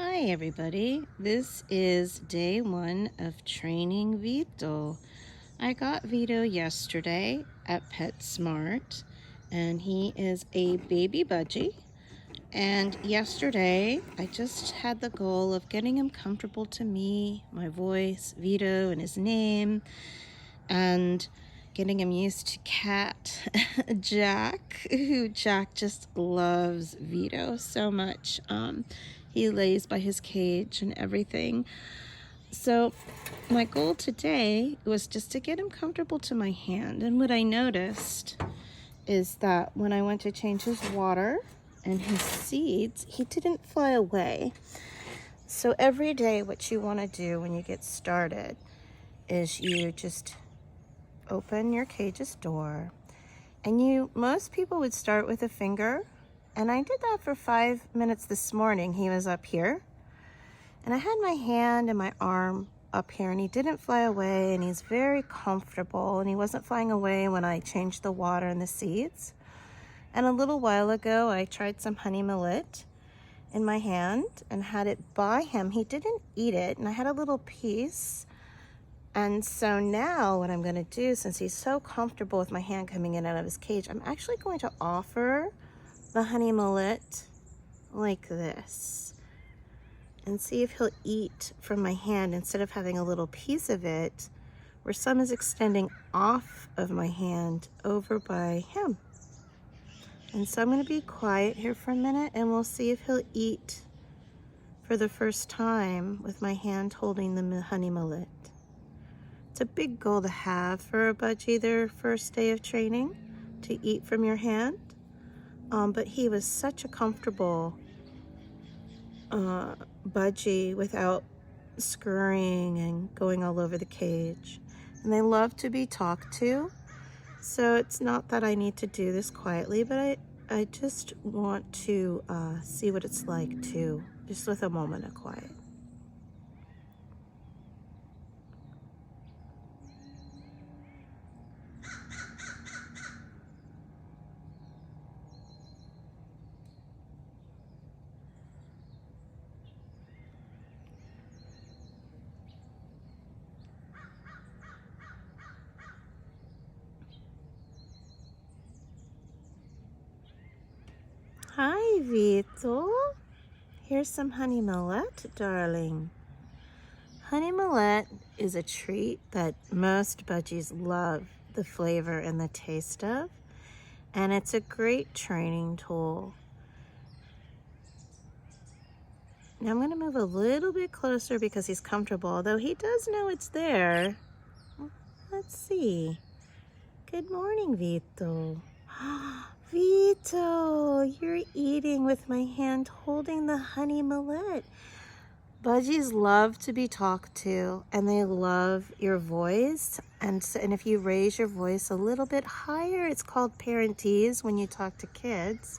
Hi everybody, this is day one of training Vito. I got Vito yesterday at PetSmart and he is a baby budgie. And yesterday I just had the goal of getting him comfortable to me, my voice, Vito and his name, and getting him used to cat Jack, who Jack just loves Vito so much. He lays by his cage and everything. So my goal today was just to get him comfortable to my hand. And what I noticed is that when I went to change his water and his seeds, he didn't fly away. So every day what you want to do when you get started is you just open your cage's door, and most people would start with a finger, and I did that for 5 minutes this morning. He was up here and I had my hand and my arm up here, and he didn't fly away, and he's very comfortable, and he wasn't flying away when I changed the water and the seeds. And a little while ago I tried some honey millet in my hand and had it by him. He didn't eat it, and I had a little piece. And so now what I'm going to do, since he's so comfortable with my hand coming in and out of his cage, I'm actually going to offer the honey millet like this and see if he'll eat from my hand instead of having a little piece of it, where some is extending off of my hand over by him. And so I'm going to be quiet here for a minute and we'll see if he'll eat for the first time with my hand holding the honey millet. It's a big goal to have for a budgie their first day of training, to eat from your hand. But he was such a comfortable budgie without scurrying and going all over the cage. And they love to be talked to. So it's not that I need to do this quietly, but I just want to see what it's like too, just with a moment of quiet. Hi, Vito. Here's some honey millet, darling. Honey millet is a treat that most budgies love the flavor and the taste of, and it's a great training tool. Now I'm going to move a little bit closer because he's comfortable, although he does know it's there. Let's see. Good morning, Vito. Vito, you're eating with my hand holding the honey millet. Budgies love to be talked to, and they love your voice. And if you raise your voice a little bit higher, it's called parentese when you talk to kids.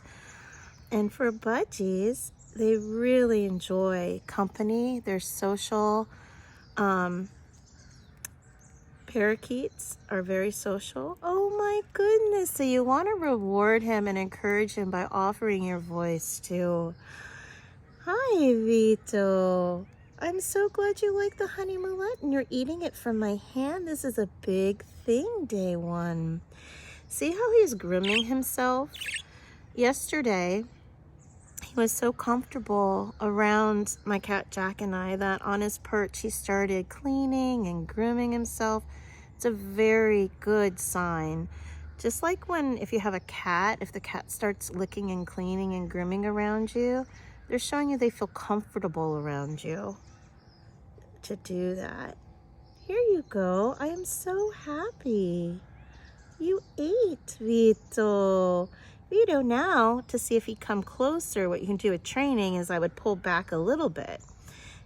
And for budgies, they really enjoy company. They're social. Parakeets are very social. Oh my goodness. So you want to reward him and encourage him by offering your voice too. Hi, Vito. I'm so glad you like the honey millet and you're eating it from my hand. This is a big thing, day one. See how he's grooming himself? Yesterday, he was so comfortable around my cat Jack and I that on his perch he started cleaning and grooming himself. It's a very good sign. Just like if you have a cat, if the cat starts licking and cleaning and grooming around you, they're showing you they feel comfortable around you to do that. Here you go. I am so happy. You ate, Vito. Vito, now to see if he'd come closer, what you can do with training is I would pull back a little bit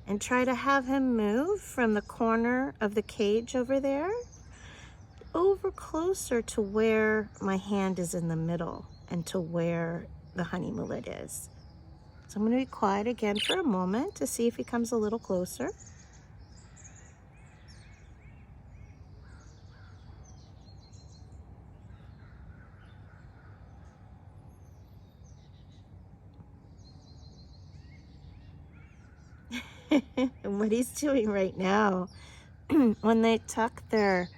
and try to have him move from the corner of the cage over there over closer to where my hand is in the middle and to where the honey millet is. So I'm going to be quiet again for a moment to see if he comes a little closer. And what he's doing right now, when they tuck their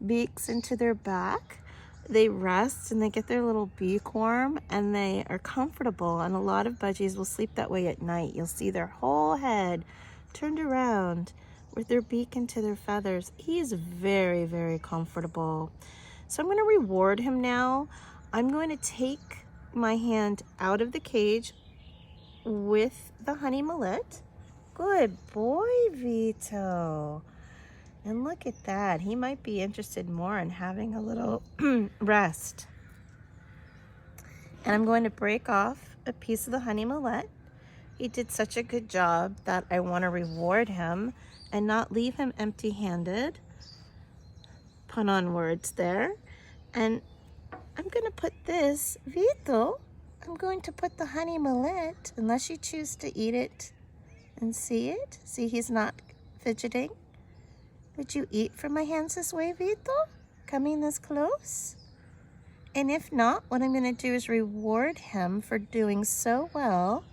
beaks into their back, they rest and they get their little beak warm and they are comfortable. And a lot of budgies will sleep that way at night. You'll see their whole head turned around with their beak into their feathers. He is very, very comfortable. So I'm going to reward him now. I'm going to take my hand out of the cage with the honey mullet. Good boy, Vito. And look at that. He might be interested more in having a little rest. And I'm going to break off a piece of the honey mullet. He did such a good job that I want to reward him and not leave him empty-handed. Pun on words there. And I'm going to put this, Vito, I'm going to put the honey mullet, unless you choose to eat it and see it. See, he's not fidgeting. Would you eat from my hands this way, Vito? Coming this close? And if not, what I'm going to do is reward him for doing so well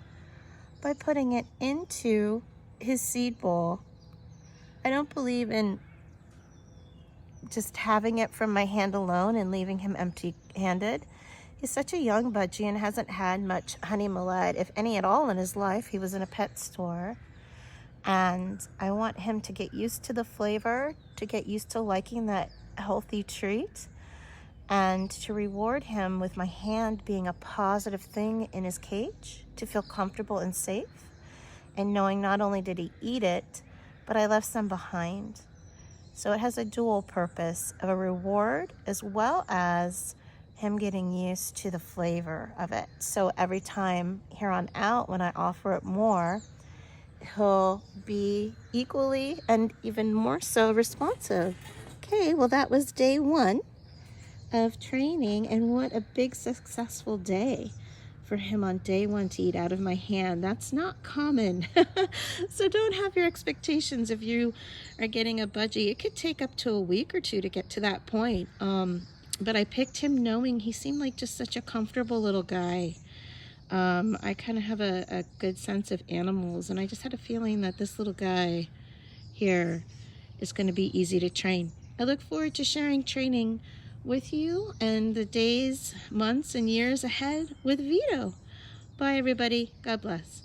by putting it into his seed bowl. I don't believe in just having it from my hand alone and leaving him empty-handed. He's such a young budgie and hasn't had much honey mullet, if any at all, in his life. He was in a pet store. And I want him to get used to the flavor, to get used to liking that healthy treat, and to reward him with my hand being a positive thing in his cage, to feel comfortable and safe, and knowing not only did he eat it, but I left some behind. So it has a dual purpose of a reward as well as him getting used to the flavor of it. So every time here on out, when I offer it more, he'll be equally and even more so responsive. Okay, well that was day 1 of training, and what a big successful day for him on day 1 to eat out of my hand. That's not common. So don't have your expectations if you are getting a budgie. It could take up to a week or 2 to get to that point. But I picked him knowing he seemed like just such a comfortable little guy. I kind of have a good sense of animals, and I just had a feeling that this little guy here is going to be easy to train. I look forward to sharing training with you and the days, months, and years ahead with Vito. Bye, everybody. God bless.